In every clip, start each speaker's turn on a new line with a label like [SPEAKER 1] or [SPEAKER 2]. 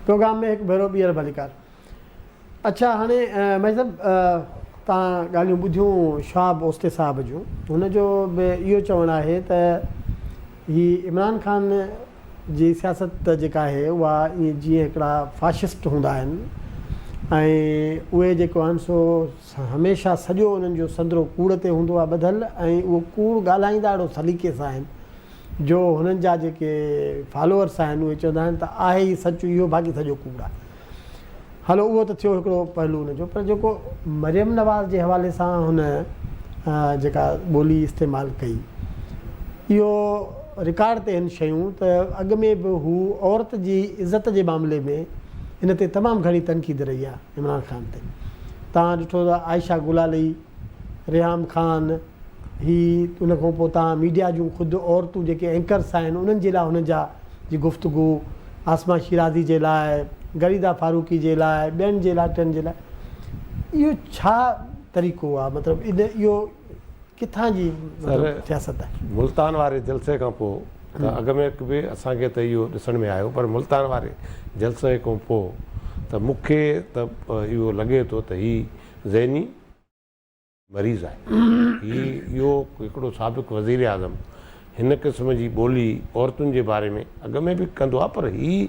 [SPEAKER 1] Programme में एक भेरो ॿीहर भलीकार। अच्छा हाणे मैं साहब तव्हां ॻाल्हियूं ॿुधियूं शहाब ओस्ते साहब जूं, हुनजो बि इहो चवणु आहे त ही इमरान ख़ान जी सियासत जेका आहे उहा ईअं जीअं हिकिड़ा फाशिस्ट हूंदा आहिनि ऐं उहे जेको आहिनि सो हमेशह सॼो उन्हनि जो संदरो कूड़ ते हूंदो आहे ॿधलु, ऐं उहो कूड़ ॻाल्हाईंदा अहिड़ो सलीक़े सां आहिनि जो हुननि जा जेके फॉलोअर्स आहिनि उहे चवंदा आहिनि त आहे ई सच इहो, बाक़ी सॼो कूड़ आहे। हलो उहो त थियो हिकिड़ो पहलू हुनजो, पर जेको मरियम नवाज़ जे हवाले सां हुन जेका ॿोली इस्तेमालु कई, इहो रिकॉर्ड ते आहिनि शयूं त अॻु में बि हू औरत जी इज़त जे मामले में इन ते तमामु घणी तनक़ीद रही आहे इमरान ख़ान ते। तव्हां ॾिठो त आयशा गुलाली, रिहाम ख़ान, ही उन खां पोइ तव्हां मीडिया जूं ख़ुदि औरतूं जेके एंकर्स आहिनि उन्हनि जे लाइ हुननि जा जी गुफ़्तगू, आसमा शिराज़ी जे लाइ, गरीदा फारूकी जे लाइ, ॿियनि जे लाइ, टिनि जे लाइ, इहो छा तरीक़ो आहे? मतिलबु इहो किथां जी सियासत आहे?
[SPEAKER 2] मुल्तान वारे जलसे खां पोइ त अॻ में बि असांखे त इहो ॾिसण में आयो, पर मुल्तान वारे जलसे खां पोइ त मूंखे त इहो लॻे थो त हीउ ज़हनी मरीज़ आहे। इहो हिकिड़ो साबिक़ु वज़ीर आज़म हिन क़िस्म जी ॿोली औरतुनि जे बारे में अॻ में बि कंदो आहे, पर हीउ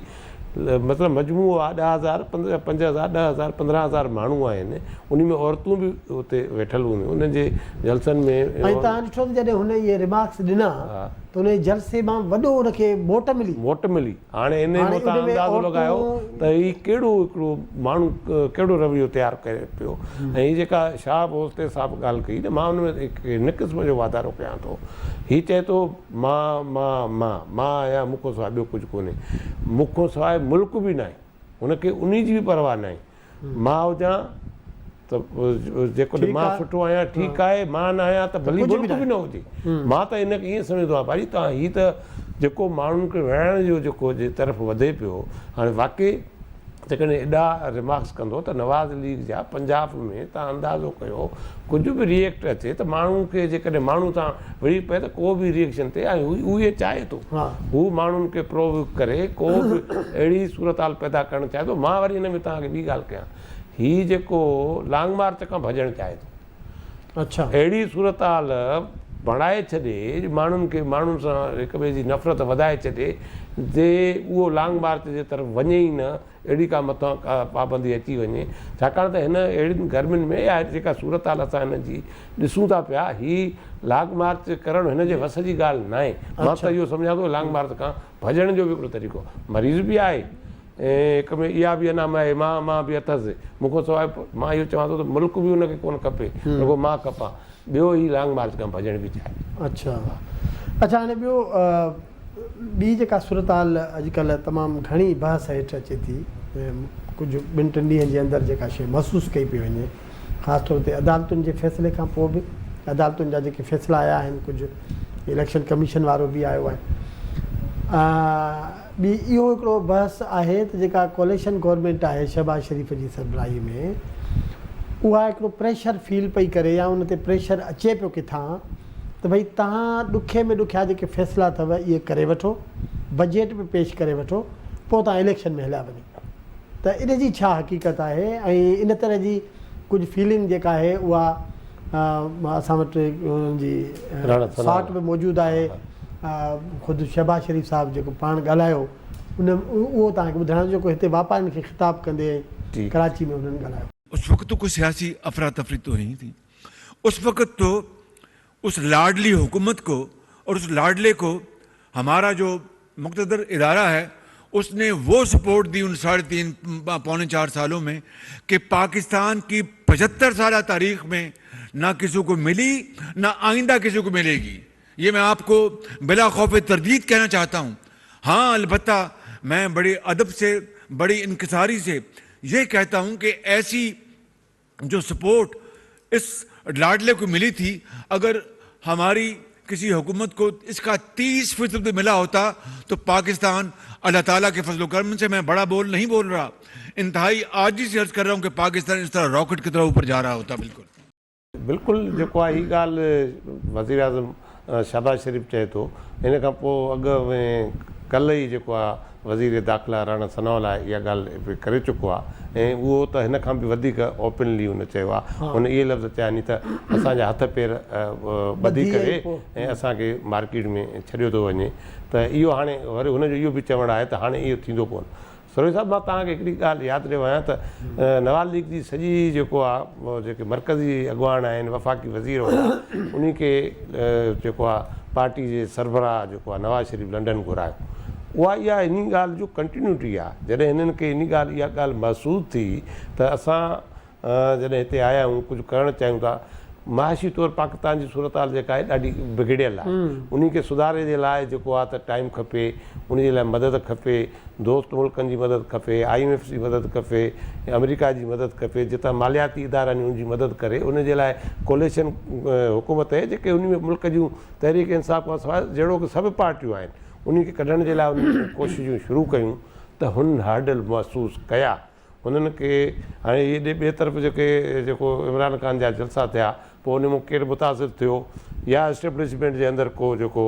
[SPEAKER 2] मतिलबु मजमूओ आहे 10,000 5,000 10,000 15,000 माण्हू आहिनि, उन में औरतूं बि उते वेठल हूंदियूं उन्हनि जे जलसनि में।
[SPEAKER 1] ऐं तव्हां ॾिठो त जॾहिं हुन इहे रिमार्क्स ॾिना त उन जलसे मां वॾो हुनखे मोट मिली। हाणे इन में तव्हां अंदाज़ो लॻायो त हीउ कहिड़ो हिकिड़ो माण्हू कहिड़ो रवैयो तयारु करे पियो। ऐं हीअ जेका शहाब ओस्ते साहब ॻाल्हि कई त मां हुन में हिन क़िस्म जो वाधारो कयां थो। हीउ चए थो मां आहियां, मूंखां सवाइ ॿियो कुझु कोन्हे, मूंखां सवाइ मुल्क बि न आहे, हुनखे उन जी बि परवाह न आहे। मां हुजां त जेकॾहिं मां सुठो आहियां ठीकु आहे, मां न आहियां त भली मुल्क बि न हुजे। मां त हिनखे ईअं सम्झंदो आहियां भाई तव्हां हीअ त जेको माण्हुनि खे विढ़ाइण जो जेको जे तरफ़ वधे पियो, हाणे वाक़ई जेकॾहिं एॾा रिमार्क्स कंदो त नवाज़ लीग जा पंजाब में तव्हां अंदाज़ो कयो कुझु बि रिएक्ट अचे त माण्हू खे जेकॾहिं माण्हू सां विढ़ी पए त को बि रिएक्शन थिए, ऐं उहे चाहे थो हू माण्हुनि खे प्रोवोक करे को बि अहिड़ी सूरत हाल पैदा करणु चाहे थो। मां वरी हिन में तव्हांखे ॿी ॻाल्हि कयां, हीउ जेको लॉन्ग मार्च खां भॼणु चाहे थो, अच्छा अहिड़ी सूरत हाल बणाए छॾे माण्हुनि सां हिक ॿिए जी नफ़रत वधाए छॾे जे उहो लॉन्ग मार्च जे तरफ़ वञे ई न, अहिड़ी का मथां का पाबंदी अची वञे। छाकाणि त हिन अहिड़ियुनि गर्मियुनि में या जेका सूरत हाल असां हिन जी ॾिसूं था पिया, हीउ लॉन्ग मार्च करणु हिन जे वस जी ॻाल्हि न आहे। मां त इहो सम्झां थो लॉन्ग मार्च खां भॼण जो बि हिकिड़ो तरीक़ो, मरीज़ बि आहे ऐं हिक में इहा बि अञा आहे मां बि अथसि, मूंखां सवाइ मां इहो चवां थो त मुल्क बि हुनखे कोन खपे, रुॻो मां खपां, ॿियो ई लॉन्ग मार्च खां भॼण बि चाहे। अच्छा हाणे ॿियो ॿी जेका सूरत हाल अॼुकल्ह तमामु घणी बहस हेठि अचे थी, कुझु 2-3 ॾींहंनि जे अंदरि जेका शइ महसूसु कई पई वञे, ख़ासि तौर ते अदालतुनि जे फ़ैसिले खां पोइ बि, अदालतुनि जा जेके फ़ैसिला आया आहिनि, कुझु इलेक्शन कमीशन वारो बि आयो आहे, ॿी इहो हिकिड़ो बहस आहे त जेका कोalition गवर्नमेंट आहे शहबाज़ शरीफ़ जी सरबराही में, उहा हिकिड़ो प्रेशर फील पई करे या उन ते प्रेशर अचे पियो किथां त भई तव्हां ॾुखे में ॾुखिया जेके फ़ैसिला अथव इहे करे वठो, बजट बि पेश करे वठो, पोइ तव्हां इलेक्शन में हलिया वञो। त इन जी छा हक़ीक़त आहे ऐं इन तरह जी कुझु फीलिंग जेका आहे उहा असां वटि उन्हनि जी साट बि मौजूदु आहे, ख़ुदि शहबाज़ शरीफ़ साहिबु जेको पाण ॻाल्हायो उहो तव्हांखे ॿुधाइण जेको हिते वापारियुनि खे ख़िताब कंदे कराची में उन्हनि ॻाल्हायो।
[SPEAKER 3] उस वक्त तो कोई सियासी अफरा तफरी तो नहीं थी, उस वक्त तो उस लाडली हुकूमत को और उस लाडले को हमारा जो मुक़्तदर इदारा है उसने वो सपोर्ट दी उन 3.5-4 सालों में कि पाकिस्तान की 75 साल तारीख में ना किसी को मिली ना आइंदा किसी को मिलेगी। ये मैं आपको बिला खौफ तरदीद कहना चाहता हूँ। हाँ अलबत्ता मैं बड़े अदब से बड़ी इनकिसारी से ये कहता हूँ कि ऐसी जो सपोर्ट इस लाडले को मिली थी, अगर हमारी किसी हुकूमत को इसका 30% भी मिला होता तो पाकिस्तान अल्लाह ताला के फजल करम से, मैं बड़ा बोल नहीं बोल रहा, इंतहाई आजी से अर्ज कर रहा हूँ कि पाकिस्तान इस तरह रॉकेट की तरह ऊपर जा रहा होता।
[SPEAKER 2] बिल्कुल जेको आहे हीअ ॻाल्हि वज़ीर आज़म शहबाज़ शरीफ़ चए थो, हिन खां पोइ अॻु में कल्ह ई जेको आहे वज़ीर दाख़िला राणा सनावला इहा ॻाल्हि बि करे चुको आहे ऐं उहो त हिन खां बि वधीक ओपनली हुन चयो आहे। हुन इहे लफ़्ज़ चया नी त असांजा हथ पेर ॿधी करे ऐं असांखे मार्केट में छॾियो थो वञे। त इहो हाणे वरी हुनजो इहो बि चवणु आहे त हाणे इहो थींदो कोन। सरोज साहिबु मां तव्हांखे हिकिड़ी ॻाल्हि यादि ॾियो आहियां त नवाज़ लीग जी सॼी जेको आहे जेके मर्कज़ी अॻुवान आहिनि वफ़ाक़ी वज़ीर हुआ उन खे जेको आहे पार्टी जे सरबराह जेको आहे नवाज़ शरीफ़ लंडन घुरायो। उहा इहा इन ॻाल्हि जो कंटिन्यूटी आहे। जॾहिं हिननि खे इन ॻाल्हि इहा ॻाल्हि महसूसु थी त असां जॾहिं हिते आया आहियूं कुझु करणु चाहियूं था, माशी तौरु पाकिस्तान जी सूरत हाल जेका आहे ॾाढी बिगड़ियल आहे। उन खे सुधारे जे लाइ जेको आहे त टाइम खपे, उन जे लाइ मदद खपे, दोस्त मुल्कनि जी मदद खपे, IMF जी मदद खपे, अमेरिका जी मदद खपे, जितां मालियाती इदारनि उनजी मदद करे। उन जे लाइ कोलेशन हुकूमत आहे जेके उन में मुल्क जूं तहरीक इंसाफ़ खां सवाइ जहिड़ो की सभु पार्टियूं आहिनि उन खे कढण जे लाइ उन कोशिशूं शुरू कयूं त हुन हार्डल महसूसु कया। हुननि खे हाणे इहे ॿिए तरफ़ जेको इमरान ख़ान जा जलसा थिया पोइ उन में केरु मुतासिर थियो या एस्टेब्लिशमेंट जे अंदरि को जेको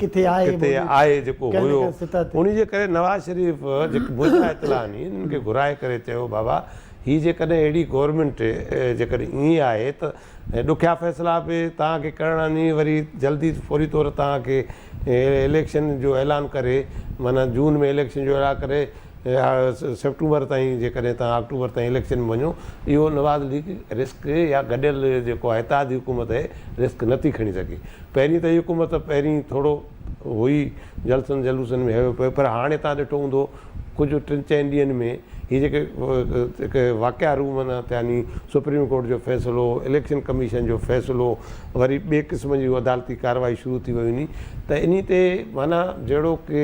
[SPEAKER 1] किथे
[SPEAKER 2] आहे जेको हुयो उन जे करे नवाज़ शरीफ़ जेके मुंहिंजा इतला आहिनि इन्हनि खे घुराए करे चयो बाबा हीअ जेकॾहिं अहिड़ी गवर्नमेंट जेकॾहिं ईअं आहे त ॾुखिया फ़ैसिला बि तव्हांखे करणा नी, वरी जल्दी फौरी तौरु तव्हांखे इलेक्शन जो ऐलान करे, माना जून में इलेक्शन जो ऐलान करे सेप्टेम्बर ताईं जेकॾहिं तव्हां अक्टूबर ताईं इलेक्शन में वञो, इहो नवाज़ लीग रिस्क या गॾियल जेको आहे इत्तेहादी हुकूमत आहे रिस्क नथी खणी सघे। पहिरीं त हीअ हुकूमत पहिरीं थोरो हुई जलसनि जलूसनि में हयो पियो, पर हाणे तव्हां ॾिठो हूंदो कुझु 3-4 ॾींहंनि में हीअ जेके वाक़िया रूमनि थिया नी, सुप्रीम कोर्ट जो फ़ैसिलो, इलेक्शन कमीशन जो फ़ैसिलो, वरी ॿिए क़िस्म जी अदालती कार्रवाई शुरू थी वयूं नी, त इन ते माना जहिड़ो की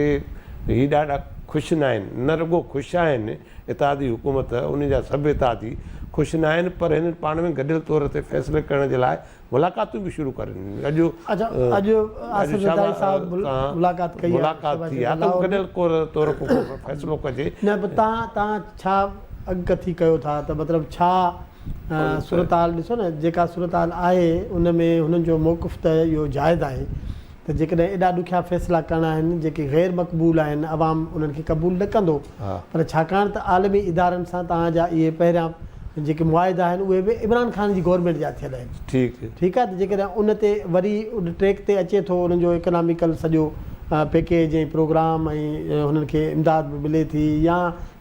[SPEAKER 2] हीअ ॾाढा ख़ुशि न आहिनि। न रुॻो ख़ुशि आहिनि इत्तेहादी हुकूमत, उन जा सभु इत्तेहादी ख़ुशि न आहिनि, पर हिननि पाण में गॾियल तौर ते फ़ैसिले करण जे लाइ मुलाक़ातूं बि शुरू कनि। मुलाक़ात थी आहे त गॾियल तौर फ़ैसिलो कजे।
[SPEAKER 1] न तव्हां छा अॻकथी कयो था त मतिलबु छा सूरत हाल ॾिसो न, जेका सूरत हाल आहे उन में हुननि जो मौक़िफ़ त इहो जाइज़ आहे त जेकॾहिं एॾा ॾुखिया फ़ैसिला करणा आहिनि जेके ग़ैर मक़बूल आहिनि, अवाम उन्हनि खे क़बूल न कंदो, पर छाकाणि त आलमी इदारनि सां तव्हांजा इहे पहिरियां जेके मुआइदा आहिनि उहे बि इमरान ख़ान जी गवर्नमेंट जा थियल आहिनि। ठीकु आहे, त जेकॾहिं उन ते वरी उन ट्रैक ते अचे थो उन्हनि जो इकनॉमिकल सॼो पैकेज ऐं प्रोग्राम ऐं हुननि खे इमदाद बि मिले थी या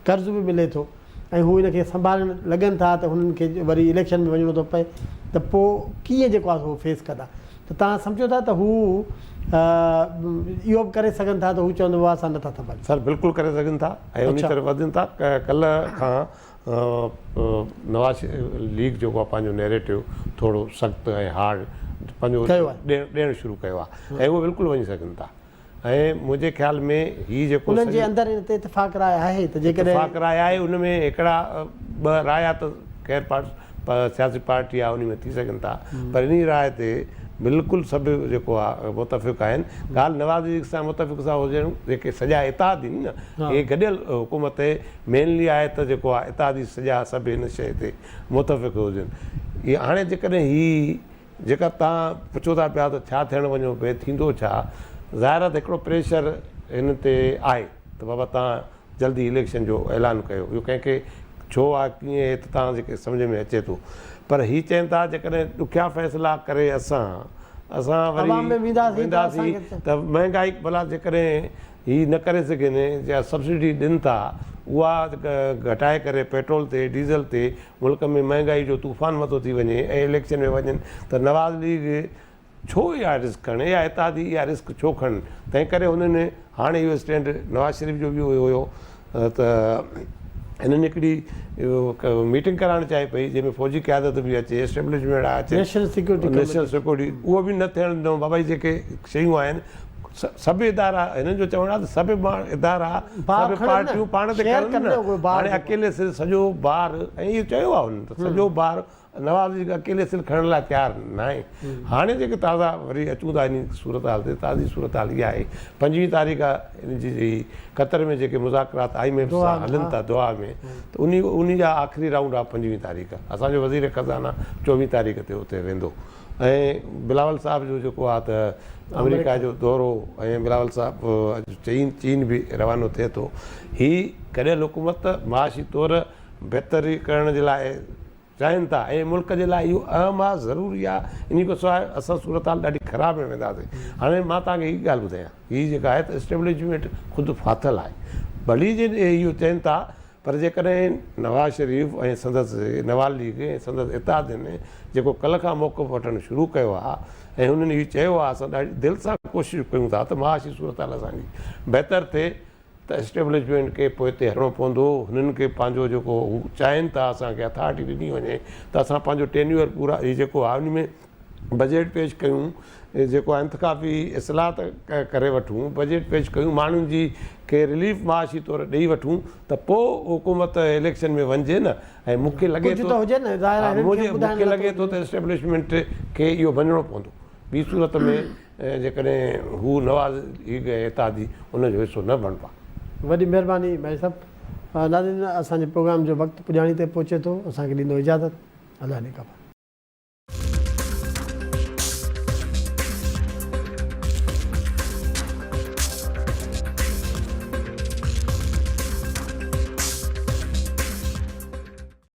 [SPEAKER 1] कर्ज़ बि मिले थो ऐं हू इनखे संभालणु लॻनि था, त हुननि खे वरी इलेक्शन में वञिणो थो पए, त पोइ कीअं जेको आहे उहो फेस कंदा? त तव्हां सम्झो था त हू इहो बि करे सघनि था त हू चवंदो आहे असां नथा संभालियूं?
[SPEAKER 2] सर बिल्कुलु करे सघनि था ऐं उन तरफ़ वधनि था। कल्ह खां नवाज़ लीग जेको आहे पंहिंजो नैरेटिव थोरो सख़्तु ऐं हार्ड पंहिंजो ॾियणु शुरू कयो आहे ऐं उहे बिल्कुलु वञी सघनि था। ऐं मुंहिंजे ख़्याल में हीअ जेको
[SPEAKER 1] उन्हनि जे अंदरि इन ते इतफ़ाक़ राय आहे त जेकॾहिं
[SPEAKER 2] इतफ़ाक़ राय आहे, उन में हिकिड़ा ॿ राय त ख़ैर सियासी पार्टी आहे उन में थी सघनि था, पर इन राय ते बिल्कुलु सभु जेको आहे मुतफ़िक़ आहिनि। ॻाल्हि नवाज़ लीग सां मुतफ़िक़ सां हुजनि, जेके सॼा इत्तेहादी न इहे गॾियल हुकूमत मेनली आहे त जेको आहे इत्तेहादी सॼा सभु हिन शइ ते मुतफ़िक़ हुजनि। इहे हाणे जेकॾहिं हीअ जेका तव्हां पुछो था पिया त छा थियणु वञो पिए, थींदो छा, ज़ाहिर आहे त हिकिड़ो प्रेशर हिन ते आहे त बाबा तव्हां जल्दी इलेक्शन जो ऐलान कयो। इहो कंहिंखे छो आहे कीअं त तव्हां जेके सम्झ में अचे थो, पर हीअ चवनि था जेकॾहिं ॾुखिया फ़ैसिला करे असां वरी वेंदासीं त महांगाई भला जेकॾहिं हीअ न करे सघनि या सब्सिडी ॾियनि था उहा घटाए करे पेट्रोल ते डीज़ल ते मुल्क में महांगाई जो तूफ़ान मथो थी वञे ऐं इलेक्शन में वञनि, त नवाज़ लीग छो इहा रिस्क खणे या इत्तेहादी इहा रिस्क छो खणनि? तंहिं करे हुननि हाणे इहो स्टैंड नवाज़ शरीफ़ जो बि हुयो त हिननि हिकिड़ी मीटिंग कराइणु चाहे पई जंहिंमें फ़ौजी क़यादत बि अचे, एस्टेब्लिशमेंट आहे, नेशनल सिक्योरिटी, उहो बि न थियणु ॾिनो। बाबा जी जेके शयूं आहिनि सभु इदारा, हिननि जो चवणु आहे त सभु इदारा सभु पार्टियूं पाण ते करनि न, हाणे अकेले सिर सॼो भार, ऐं इहो चयो आहे हुननि त सॼो भार नवाज़ लीग अकेले सिर खणण लाइ तयारु न आहे। हाणे जेके ताज़ा वरी अचूं था इन सूरत हाल ते, ताज़ी सूरत हाल इहा आहे 25 तारीख़ इन जी क़तर में जेके मुज़ाकरात IMF सां हलनि था दुआ में, त उन जा आख़िरी राउंड आहे 25 तारीख़। असांजो वज़ीर ख़ज़ाना 24 तारीख़ ते उते वेंदो। ऐं बिलावल साहब जो जेको आहे त अमेरिका जो दौरो ऐं बिलावल साहब चीन बि रवानो थिए थो। हीअ कॾहिं हुकूमत माशी तौरु बहितरी करण जे लाइ चाहिनि था ऐं मुल्क जे लाइ इहो अहम आहे, ज़रूरी आहे। इन खां सवाइ असां सूरत हाल ॾाढी ख़राब में वेंदासीं। हाणे मां तव्हांखे हीअ ॻाल्हि ॿुधायां, हीअ जेका आहे त एस्टेब्लिशमेंट ख़ुदि फाथल आहे। भली जे इहो चवनि था, पर जेकॾहिं नवाज़ शरीफ़ ऐं संदसि नवाज़ लीग ऐं संदसि इत्तेहादियुनि जेको कल्ह खां मौक़िफ़ वठणु शुरू कयो आहे ऐं हुननि इहो चयो आहे असां ॾाढी दिलि सां कोशिशि कयूं था त महाशी सूरत हाल असांजी बहितरु थिए, त एस्टेब्लिशमेंट खे पोइ हिते हरणो पवंदो। हुननि खे पंहिंजो जेको हू चाहिनि था असांखे अथॉरिटी ॾिनी वञे त असां पंहिंजो टेन्यूअर पूरा हीअ जेको आहे उन में बजट पेश कयूं, जेको आहे इंतिखाबी इस्लाहत करे वठूं, बजट पेश कयूं, माण्हुनि जी खे रिलीफ माशी तौरु ॾेई वठूं, त पोइ हुकूमत इलेक्शन में वञिजे न। ऐं मूंखे लॻे थो मूंखे लॻे थो त एस्टेब्लिशमेंट खे इहो वञिणो पवंदो। ॿी सूरत में जेकॾहिं हू नवाज़ लीग ऐं इत्तेहादी उनजो हिसो न बणिबा।
[SPEAKER 1] वॾी महिरबानी भाई साहब। नाज़रीन, असांजे प्रोग्राम जो वक़्तु पुॼाणी ते पहुचे थो, असांखे ॾींदो इजाज़त। अलाह ने ख़बर।